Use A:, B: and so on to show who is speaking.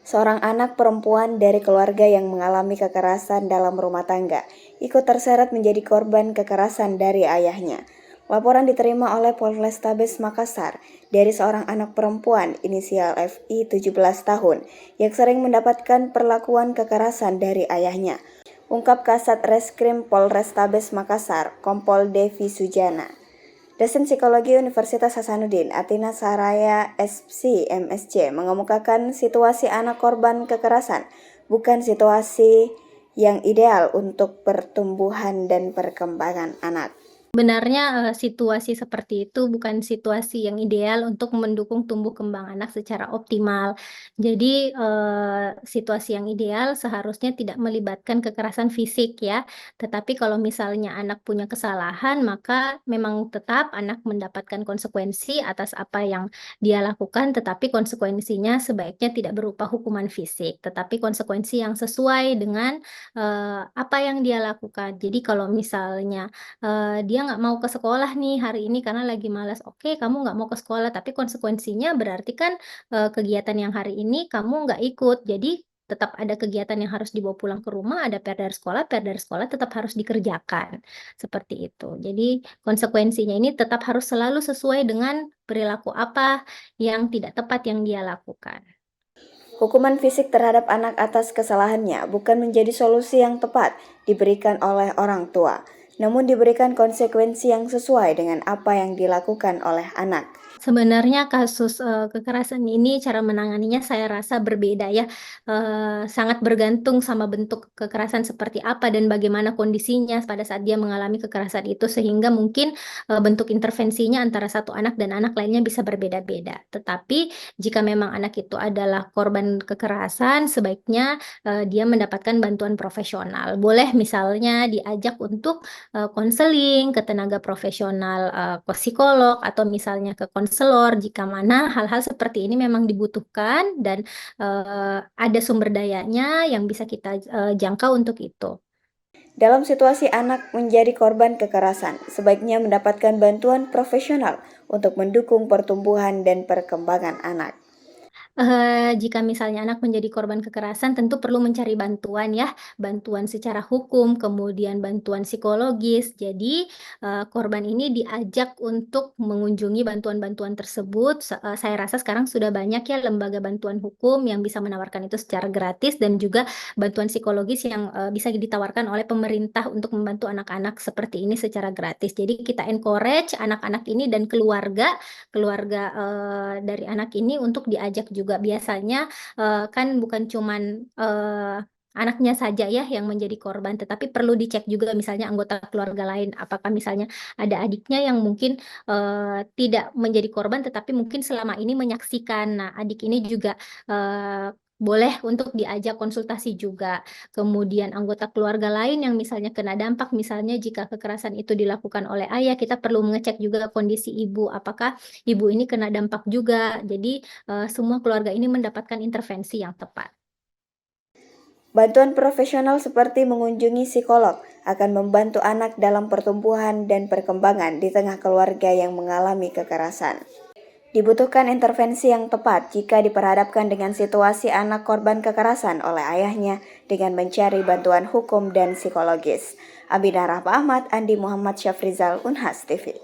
A: Seorang anak perempuan dari keluarga yang mengalami kekerasan dalam rumah tangga ikut terseret menjadi korban kekerasan dari ayahnya. Laporan diterima oleh Polrestabes Makassar dari seorang anak perempuan inisial FI 17 tahun yang sering mendapatkan perlakuan kekerasan dari ayahnya. Ungkap Kasat Reskrim Polrestabes Makassar, Kompol Devi Sujana. Dosen Psikologi Universitas Hasanuddin, Atina Saraya SC MSc, mengemukakan situasi anak korban kekerasan bukan situasi yang ideal untuk pertumbuhan dan perkembangan anak.
B: Sebenarnya, situasi seperti itu bukan situasi yang ideal untuk mendukung tumbuh kembang anak secara optimal. Jadi, situasi yang ideal seharusnya tidak melibatkan kekerasan fisik ya, tetapi kalau misalnya anak punya kesalahan, maka memang tetap anak mendapatkan konsekuensi atas apa yang dia lakukan, tetapi konsekuensinya sebaiknya tidak berupa hukuman fisik, tetapi konsekuensi yang sesuai dengan, apa yang dia lakukan. Jadi kalau misalnya dia nggak mau ke sekolah nih hari ini karena lagi malas. Oke, kamu nggak mau ke sekolah, tapi konsekuensinya berarti kan, kegiatan yang hari ini kamu nggak ikut. Jadi tetap ada kegiatan yang harus dibawa pulang ke rumah, ada PR dari sekolah tetap harus dikerjakan, seperti itu. Jadi konsekuensinya ini tetap harus selalu sesuai dengan perilaku apa yang tidak tepat yang dia lakukan.
A: Hukuman fisik terhadap anak atas kesalahannya bukan menjadi solusi yang tepat diberikan oleh orang tua, namun diberikan konsekuensi yang sesuai dengan apa yang dilakukan oleh anak.
B: Sebenarnya kasus, kekerasan ini cara menanganinya saya rasa berbeda ya, sangat bergantung sama bentuk kekerasan seperti apa dan bagaimana kondisinya pada saat dia mengalami kekerasan itu sehingga mungkin, bentuk intervensinya antara satu anak dan anak lainnya bisa berbeda-beda. Tetapi jika memang anak itu adalah korban kekerasan sebaiknya, dia mendapatkan bantuan profesional. Boleh misalnya diajak untuk, konseling ke tenaga profesional, ke psikolog atau misalnya ke konselor jika mana hal-hal seperti ini memang dibutuhkan dan, ada sumber dayanya yang bisa kita, jangkau untuk itu.
A: Dalam situasi anak menjadi korban kekerasan, sebaiknya mendapatkan bantuan profesional untuk mendukung pertumbuhan dan perkembangan anak.
B: Jika misalnya anak menjadi korban kekerasan tentu perlu mencari bantuan ya, bantuan secara hukum, kemudian bantuan psikologis. Jadi, korban ini diajak untuk mengunjungi bantuan-bantuan tersebut, saya rasa sekarang sudah banyak ya lembaga bantuan hukum yang bisa menawarkan itu secara gratis dan juga bantuan psikologis yang, bisa ditawarkan oleh pemerintah untuk membantu anak-anak seperti ini secara gratis. Jadi kita encourage anak-anak ini dan keluarga keluarga, dari anak ini untuk diajak juga. Biasanya, kan bukan cuman, anaknya saja ya yang menjadi korban, tetapi perlu dicek juga misalnya anggota keluarga lain. Apakah misalnya ada adiknya yang mungkin, tidak menjadi korban, tetapi mungkin selama ini menyaksikan. Nah, adik ini juga, boleh untuk diajak konsultasi juga. Kemudian anggota keluarga lain yang misalnya kena dampak, misalnya jika kekerasan itu dilakukan oleh ayah, kita perlu mengecek juga kondisi ibu, apakah ibu ini kena dampak juga. Jadi, semua keluarga ini mendapatkan intervensi yang tepat.
A: Bantuan profesional seperti mengunjungi psikolog akan membantu anak dalam pertumbuhan dan perkembangan di tengah keluarga yang mengalami kekerasan. Dibutuhkan intervensi yang tepat jika diperhadapkan dengan situasi anak korban kekerasan oleh ayahnya dengan mencari bantuan hukum dan psikologis. Abinah Rahma Ahmad, Andi Muhammad Syafrizal, Unhas TV.